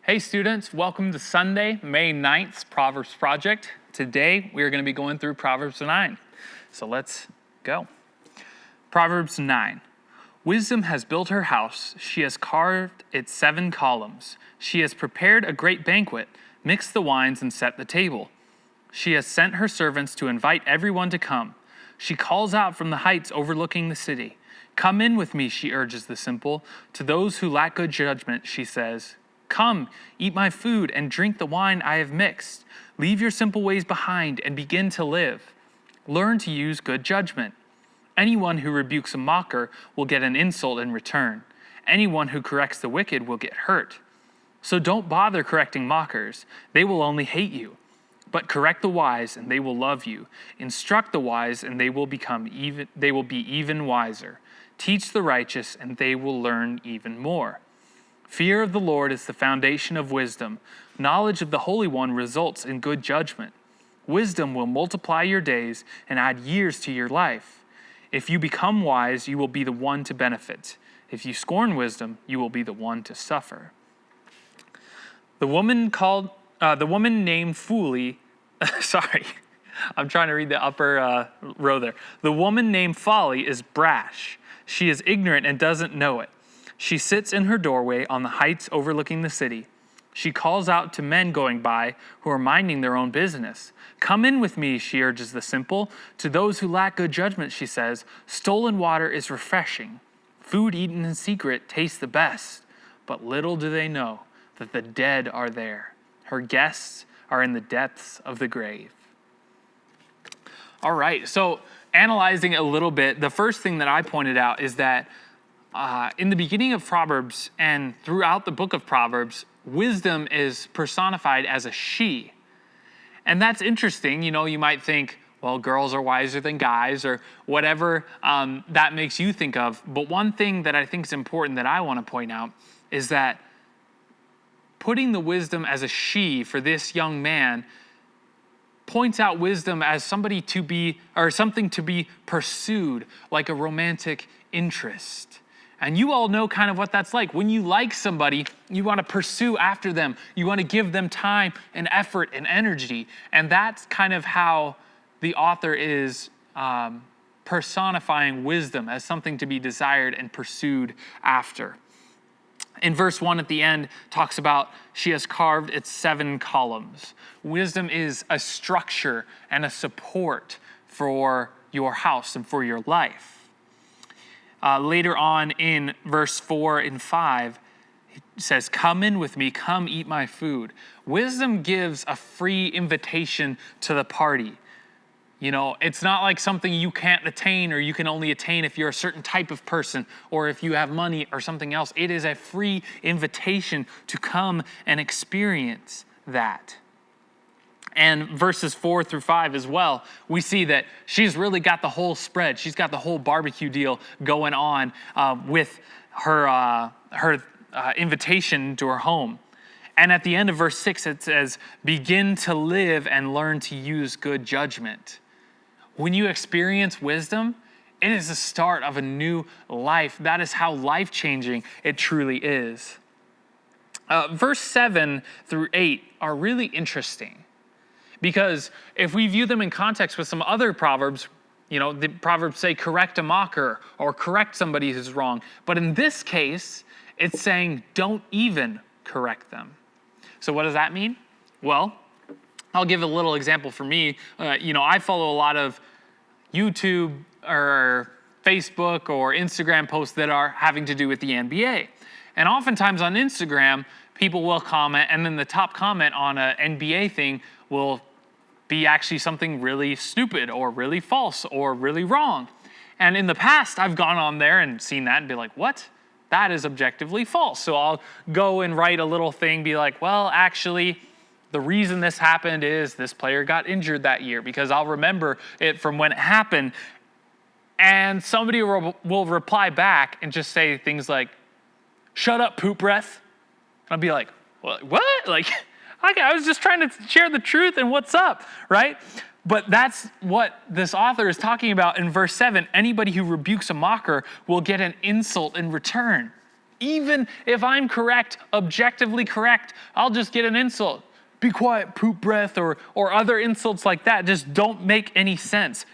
Hey students, welcome to Sunday, May 9th, Proverbs Project. Today we are going to be going through Proverbs 9. So let's go. Proverbs 9. Wisdom has built her house. She has carved its 7 columns. She has prepared a great banquet, mixed the wines and set the table. She has sent her servants to invite everyone to come. She calls out from the heights overlooking the city. Come in with me, she urges the simple. To those who lack good judgment, she says, come, eat my food and drink the wine I have mixed. Leave your simple ways behind and begin to live. Learn to use good judgment. Anyone who rebukes a mocker will get an insult in return. Anyone who corrects the wicked will get hurt. So don't bother correcting mockers. They will only hate you. But correct the wise and they will love you. Instruct the wise and they will be even wiser. Teach the righteous and they will learn even more. Fear of the Lord is the foundation of wisdom. Knowledge of the Holy One results in good judgment. Wisdom will multiply your days and add years to your life. If you become wise, you will be the one to benefit. If you scorn wisdom, you will be the one to suffer. The woman named Folly, sorry, I'm trying to read the upper row there. The woman named Folly is brash. She is ignorant and doesn't know it. She sits in her doorway on the heights overlooking the city. She calls out to men going by who are minding their own business. Come in with me, she urges the simple. To those who lack good judgment, she says, stolen water is refreshing. Food eaten in secret tastes the best. But little do they know that the dead are there. Her guests are in the depths of the grave. All right, so analyzing a little bit, the first thing that I pointed out is that in the beginning of Proverbs and throughout the book of Proverbs, wisdom is personified as a she. And that's interesting. You know, you might think, well, girls are wiser than guys or whatever that makes you think of. But one thing that I think is important that I want to point out is that putting the wisdom as a she for this young man points out wisdom as something to be pursued, like a romantic interest. And you all know kind of what that's like. When you like somebody, you want to pursue after them. You want to give them time and effort and energy. And that's kind of how the author is personifying wisdom as something to be desired and pursued after. In verse 1 at the end, talks about she has carved its 7 columns. Wisdom is a structure and a support for your house and for your life. Later on in verse 4 and 5, it says, come in with me, come eat my food. Wisdom gives a free invitation to the party. You know, it's not like something you can't attain or you can only attain if you're a certain type of person or if you have money or something else. It is a free invitation to come and experience that. And verses 4 through 5 as well, we see that she's really got the whole spread. She's got the whole barbecue deal going on with her invitation to her home. And at the end of verse 6, it says, begin to live and learn to use good judgment. When you experience wisdom, it is the start of a new life. That is how life-changing it truly is. Verse 7 through 8 are really interesting. Because if we view them in context with some other proverbs, you know, the proverbs say correct a mocker or correct somebody who's wrong. But in this case, it's saying don't even correct them. So what does that mean? Well, I'll give a little example for me. I follow a lot of YouTube or Facebook or Instagram posts that are having to do with the NBA. And oftentimes on Instagram, people will comment, and then the top comment on an NBA thing will be actually something really stupid or really false or really wrong. And in the past, I've gone on there and seen that and be like, what? That is objectively false. So I'll go and write a little thing, be like, well, actually, the reason this happened is this player got injured that year, because I'll remember it from when it happened. And somebody will reply back and just say things like, shut up, poop breath. And I'll be like, what? Like, I was just trying to share the truth and what's up, right? But that's what this author is talking about in verse 7. Anybody who rebukes a mocker will get an insult in return. Even if I'm correct, objectively correct, I'll just get an insult. Be quiet, poop breath, or other insults like that just don't make any sense.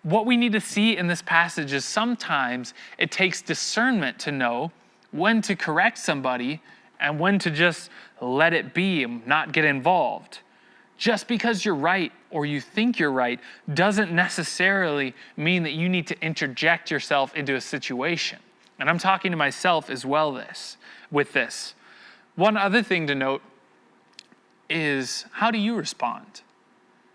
What we need to see in this passage is sometimes it takes discernment to know when to correct somebody and when to just let it be and not get involved. Just because you're right or you think you're right doesn't necessarily mean that you need to interject yourself into a situation. And I'm talking to myself as well with this. One other thing to note is, how do you respond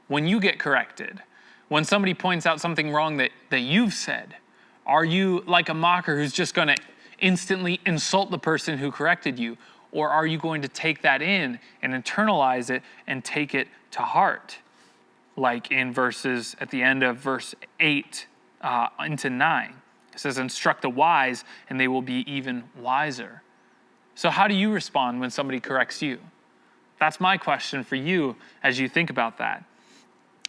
when you get corrected? When somebody points out something wrong that you've said? Are you like a mocker who's just going to instantly insult the person who corrected you? Or are you going to take that in and internalize it and take it to heart? Like in at the end of verse 8 into 9. It says, instruct the wise and they will be even wiser. So how do you respond when somebody corrects you? That's my question for you as you think about that.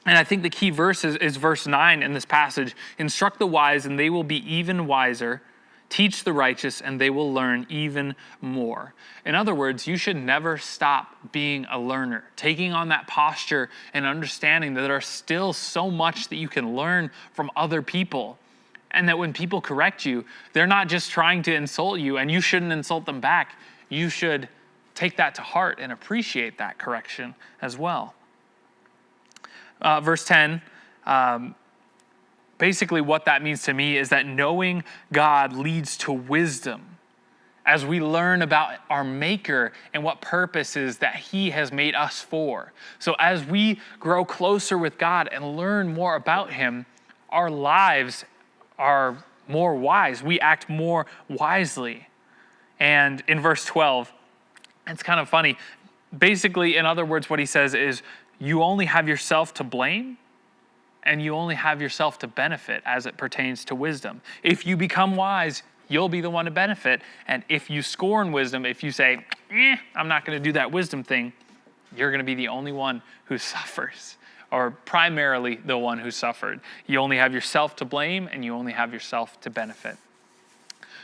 And I think the key verse is verse 9 in this passage. Instruct the wise and they will be even wiser. Teach the righteous and they will learn even more. In other words, you should never stop being a learner, taking on that posture and understanding that there is still so much that you can learn from other people. And that when people correct you, they're not just trying to insult you, and you shouldn't insult them back. You should take that to heart and appreciate that correction as well. Verse 10, basically what that means to me is that knowing God leads to wisdom as we learn about our Maker and what purposes that He has made us for. So as we grow closer with God and learn more about Him, our lives are more wise. We act more wisely. And in verse 12, it's kind of funny. Basically, in other words, what he says is, you only have yourself to blame and you only have yourself to benefit as it pertains to wisdom. If you become wise, you'll be the one to benefit. And if you scorn wisdom, if you say, I'm not going to do that wisdom thing, you're going to be the only one who suffers. Or primarily the one who suffered. You only have yourself to blame and you only have yourself to benefit.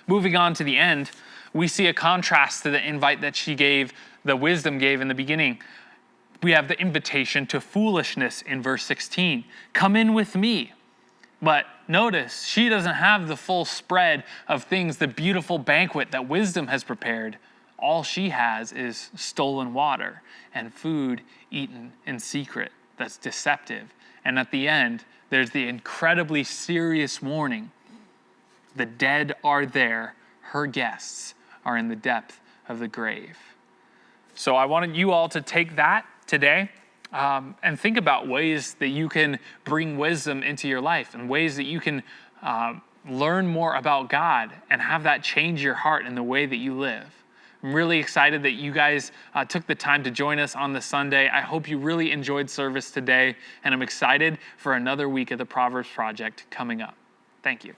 Moving on to the end, we see a contrast to the invite that the wisdom gave in the beginning. We have the invitation to foolishness in verse 16. Come in with me. But notice, she doesn't have the full spread of things, the beautiful banquet that wisdom has prepared. All she has is stolen water and food eaten in secret. That's deceptive. And at the end, there's the incredibly serious warning. The dead are there. Her guests are in the depth of the grave. So I wanted you all to take that today and think about ways that you can bring wisdom into your life and ways that you can learn more about God and have that change your heart in the way that you live. I'm really excited that you guys took the time to join us on this Sunday. I hope you really enjoyed service today, and I'm excited for another week of the Proverbs Project coming up. Thank you.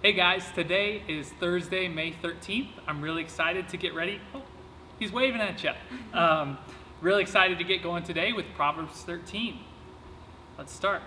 Hey guys, today is Thursday, May 13th. I'm really excited to get ready. Oh, he's waving at you. Really excited to get going today with Proverbs 13. Let's start.